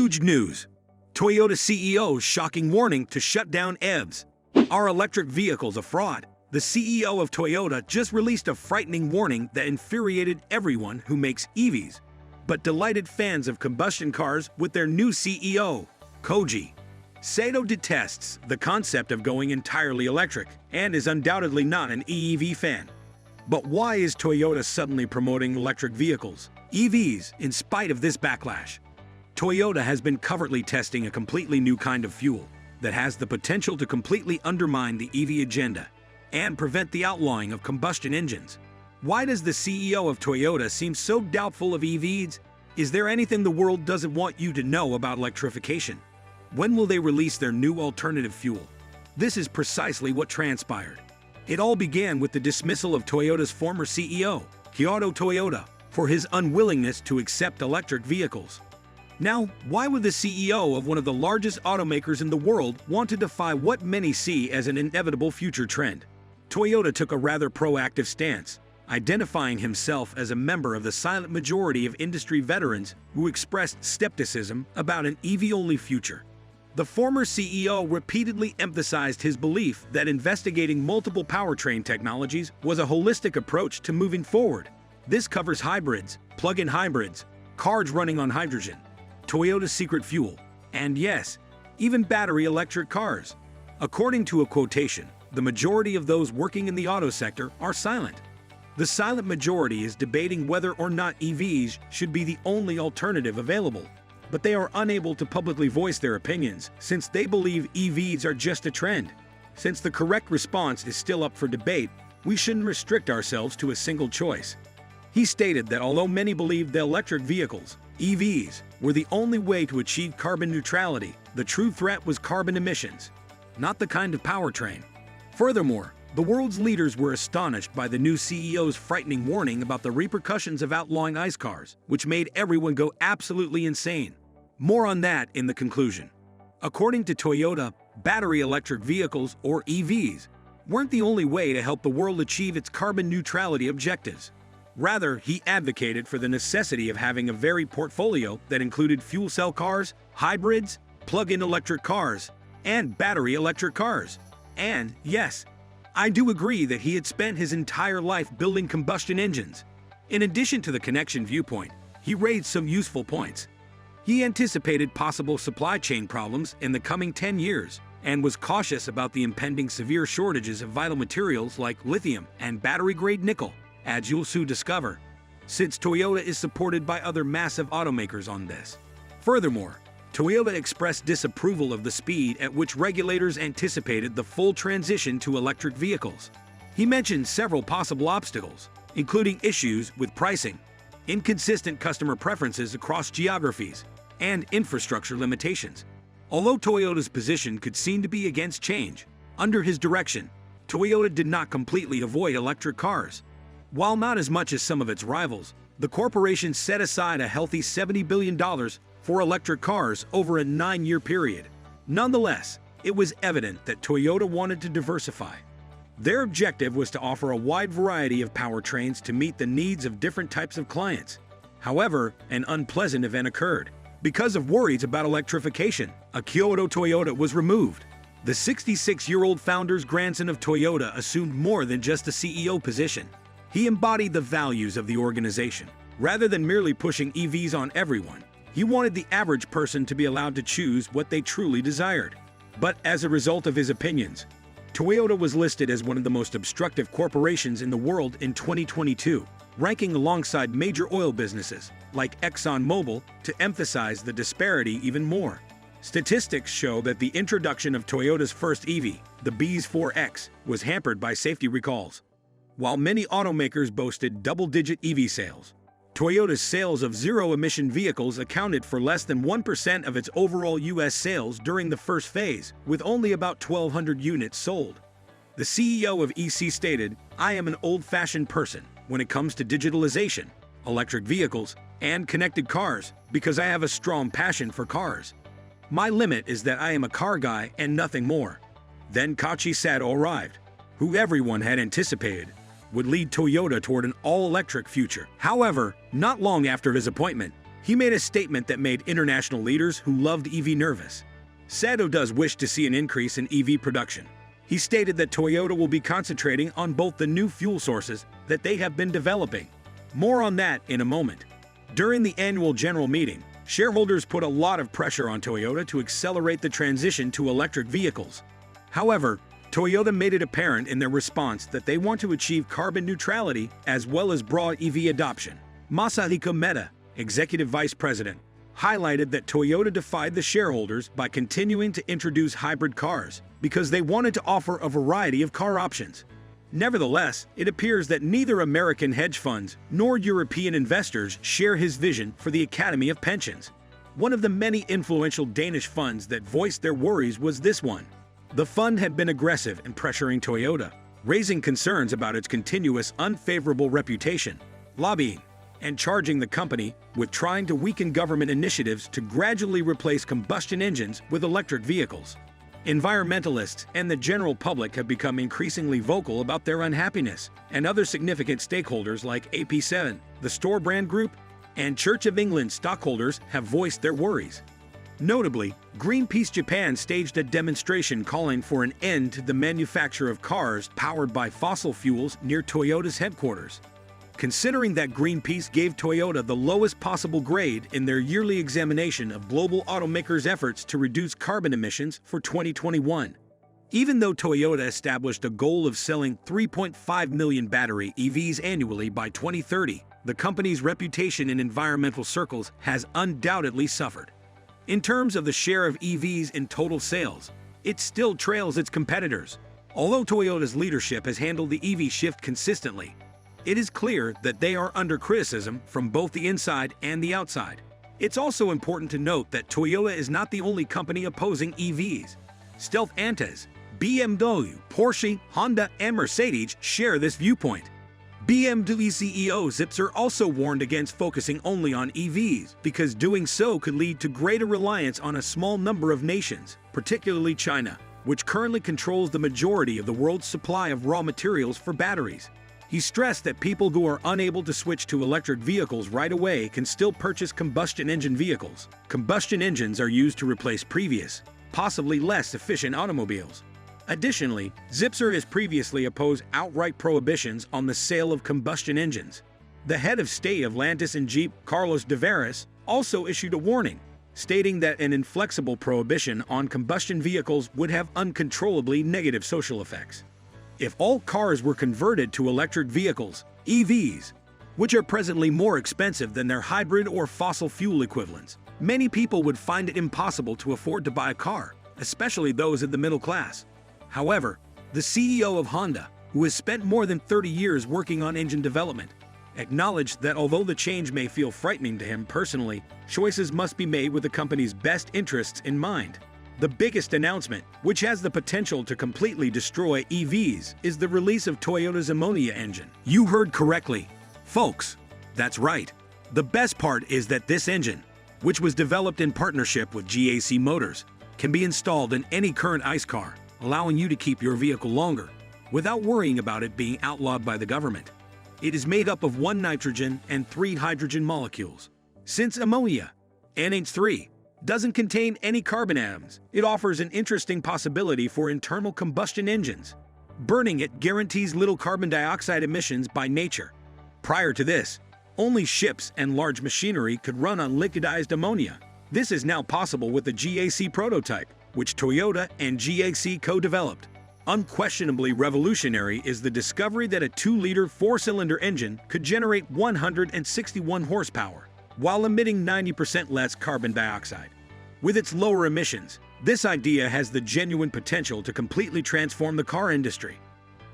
Huge news! Toyota CEO's shocking warning to shut down EVs. Are electric vehicles a fraud? The CEO of Toyota just released a frightening warning that infuriated everyone who makes EVs, but delighted fans of combustion cars with their new CEO, Koji. Sato detests the concept of going entirely electric and is undoubtedly not an EV fan. But why is Toyota suddenly promoting electric vehicles, EVs, in spite of this backlash? Toyota has been covertly testing a completely new kind of fuel that has the potential to completely undermine the EV agenda and prevent the outlawing of combustion engines. Why does the CEO of Toyota seem so doubtful of EVs? Is there anything the world doesn't want you to know about electrification? When will they release their new alternative fuel? This is precisely what transpired. It all began with the dismissal of Toyota's former CEO, Kyoto Toyoda, for his unwillingness to accept electric vehicles. Now, why would the CEO of one of the largest automakers in the world want to defy what many see as an inevitable future trend? Toyota took a rather proactive stance, identifying himself as a member of the silent majority of industry veterans who expressed skepticism about an EV-only future. The former CEO repeatedly emphasized his belief that investigating multiple powertrain technologies was a holistic approach to moving forward. This covers hybrids, plug-in hybrids, cars running on hydrogen, Toyota's secret fuel, and yes, even battery electric cars. According to a quotation, the majority of those working in the auto sector are silent. The silent majority is debating whether or not EVs should be the only alternative available, but they are unable to publicly voice their opinions since they believe EVs are just a trend. Since the correct response is still up for debate, we shouldn't restrict ourselves to a single choice. He stated that although many believed that electric vehicles, EVs, were the only way to achieve carbon neutrality, the true threat was carbon emissions, not the kind of powertrain. Furthermore, the world's leaders were astonished by the new CEO's frightening warning about the repercussions of outlawing ICE cars, which made everyone go absolutely insane. More on that in the conclusion. According to Toyota, battery electric vehicles, or EVs, weren't the only way to help the world achieve its carbon neutrality objectives. Rather, he advocated for the necessity of having a varied portfolio that included fuel cell cars, hybrids, plug-in electric cars, and battery electric cars. And, yes, I do agree that he had spent his entire life building combustion engines. In addition to the connection viewpoint, he raised some useful points. He anticipated possible supply chain problems in the coming 10 years and was cautious about the impending severe shortages of vital materials like lithium and battery-grade nickel, as you'll soon discover, since Toyota is supported by other massive automakers on this. Furthermore, Toyota expressed disapproval of the speed at which regulators anticipated the full transition to electric vehicles. He mentioned several possible obstacles, including issues with pricing, inconsistent customer preferences across geographies, and infrastructure limitations. Although Toyota's position could seem to be against change, under his direction, Toyota did not completely avoid electric cars. While not as much as some of its rivals, the corporation set aside a healthy $70 billion for electric cars over a 9-year period. Nonetheless, it was evident that Toyota wanted to diversify. Their objective was to offer a wide variety of powertrains to meet the needs of different types of clients. However, an unpleasant event occurred. Because of worries about electrification, a Kyoto Toyota was removed. The 66-year-old founder's grandson of Toyota assumed more than just a CEO position. He embodied the values of the organization. Rather than merely pushing EVs on everyone, he wanted the average person to be allowed to choose what they truly desired. But as a result of his opinions, Toyota was listed as one of the most obstructive corporations in the world in 2022, ranking alongside major oil businesses like ExxonMobil to emphasize the disparity even more. Statistics show that the introduction of Toyota's first EV, the BZ4X, was hampered by safety recalls. While many automakers boasted double-digit EV sales, Toyota's sales of zero-emission vehicles accounted for less than 1% of its overall U.S. sales during the first phase, with only about 1,200 units sold. The CEO of EC stated, "I am an old-fashioned person when it comes to digitalization, electric vehicles, and connected cars because I have a strong passion for cars. My limit is that I am a car guy and nothing more." Then Kachi Sato arrived, who everyone had anticipated would lead Toyota toward an all-electric future. However, not long after his appointment, He made a statement that made international leaders who loved EV nervous. Sato does wish to see an increase in EV production. He stated that Toyota will be concentrating on both the new fuel sources that they have been developing. More on that in a moment. During the annual general meeting, shareholders put a lot of pressure on Toyota to accelerate the transition to electric vehicles. However, Toyota made it apparent in their response that they want to achieve carbon neutrality as well as broad EV adoption. Masahiko Meta, executive vice president, highlighted that Toyota defied the shareholders by continuing to introduce hybrid cars because they wanted to offer a variety of car options. Nevertheless, it appears that neither American hedge funds nor European investors share his vision for the Academy of Pensions. One of the many influential Danish funds that voiced their worries was this one. The fund had been aggressive in pressuring Toyota, raising concerns about its continuous unfavorable reputation, lobbying, and charging the company with trying to weaken government initiatives to gradually replace combustion engines with electric vehicles. Environmentalists and the general public have become increasingly vocal about their unhappiness, and other significant stakeholders like AP7, the Store Brand Group, and Church of England stockholders have voiced their worries. Notably, Greenpeace Japan staged a demonstration calling for an end to the manufacture of cars powered by fossil fuels near Toyota's headquarters. Considering that Greenpeace gave Toyota the lowest possible grade in their yearly examination of global automakers' efforts to reduce carbon emissions for 2021. Even though Toyota established a goal of selling 3.5 million battery EVs annually by 2030, the company's reputation in environmental circles has undoubtedly suffered. In terms of the share of EVs in total sales, it still trails its competitors. Although Toyota's leadership has handled the EV shift consistently, it is clear that they are under criticism from both the inside and the outside. It's also important to note that Toyota is not the only company opposing EVs. Stellantis, BMW, Porsche, Honda, and Mercedes share this viewpoint. BMW CEO Zipser also warned against focusing only on EVs because doing so could lead to greater reliance on a small number of nations, particularly China, which currently controls the majority of the world's supply of raw materials for batteries. He stressed that people who are unable to switch to electric vehicles right away can still purchase combustion engine vehicles. Combustion engines are used to replace previous, possibly less efficient automobiles. Additionally, Zipser has previously opposed outright prohibitions on the sale of combustion engines. The head of state of Stellantis and Jeep, Carlos Tavares, also issued a warning, stating that an inflexible prohibition on combustion vehicles would have uncontrollably negative social effects. If all cars were converted to electric vehicles, EVs, which are presently more expensive than their hybrid or fossil fuel equivalents, many people would find it impossible to afford to buy a car, especially those in the middle class. However, the CEO of Honda, who has spent more than 30 years working on engine development, acknowledged that although the change may feel frightening to him personally, choices must be made with the company's best interests in mind. The biggest announcement, which has the potential to completely destroy EVs, is the release of Toyota's ammonia engine. You heard correctly, folks. That's right. The best part is that this engine, which was developed in partnership with GAC Motors, can be installed in any current ICE car, allowing you to keep your vehicle longer, without worrying about it being outlawed by the government. It is made up of 1 nitrogen and 3 hydrogen molecules. Since ammonia, NH3, doesn't contain any carbon atoms, it offers an interesting possibility for internal combustion engines. Burning it guarantees little carbon dioxide emissions by nature. Prior to this, only ships and large machinery could run on liquidized ammonia. This is now possible with the GAC prototype, which Toyota and GAC co-developed. Unquestionably revolutionary is the discovery that a 2-liter 4-cylinder engine could generate 161 horsepower, while emitting 90% less carbon dioxide. With its lower emissions, this idea has the genuine potential to completely transform the car industry.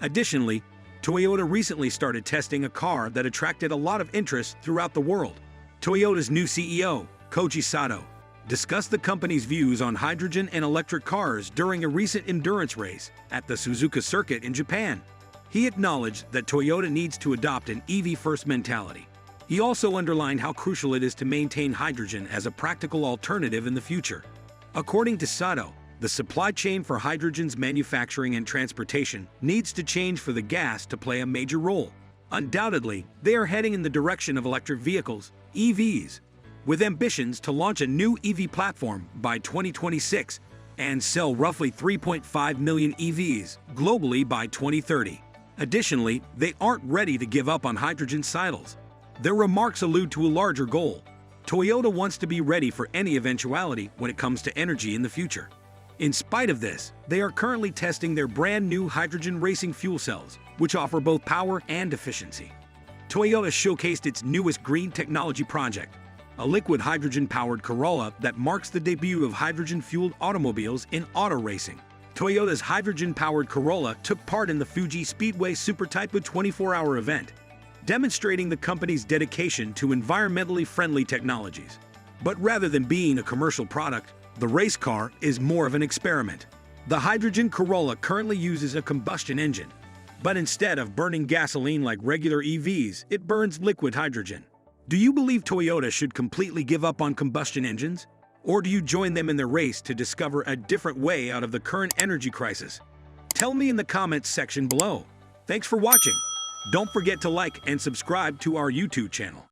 Additionally, Toyota recently started testing a car that attracted a lot of interest throughout the world. Toyota's new CEO, Koji Sato, discussed the company's views on hydrogen and electric cars during a recent endurance race at the Suzuka circuit in Japan. He acknowledged that Toyota needs to adopt an EV-first mentality. He also underlined how crucial it is to maintain hydrogen as a practical alternative in the future. According to Sato, the supply chain for hydrogen's manufacturing and transportation needs to change for the gas to play a major role. Undoubtedly, they are heading in the direction of electric vehicles, EVs. with ambitions to launch a new EV platform by 2026 and sell roughly 3.5 million EVs globally by 2030. Additionally, they aren't ready to give up on hydrogen silos. Their remarks allude to a larger goal. Toyota wants to be ready for any eventuality when it comes to energy in the future. In spite of this, they are currently testing their brand new hydrogen racing fuel cells, which offer both power and efficiency. Toyota showcased its newest green technology project, a liquid hydrogen-powered Corolla that marks the debut of hydrogen-fueled automobiles in auto racing. Toyota's hydrogen-powered Corolla took part in the Fuji Speedway Supertype 24-hour event, demonstrating the company's dedication to environmentally friendly technologies. But rather than being a commercial product, the race car is more of an experiment. The hydrogen Corolla currently uses a combustion engine, but instead of burning gasoline like regular EVs, it burns liquid hydrogen. Do you believe Toyota should completely give up on combustion engines? Or do you join them in their race to discover a different way out of the current energy crisis? Tell me in the comments section below. Thanks for watching. Don't forget to like and subscribe to our YouTube channel.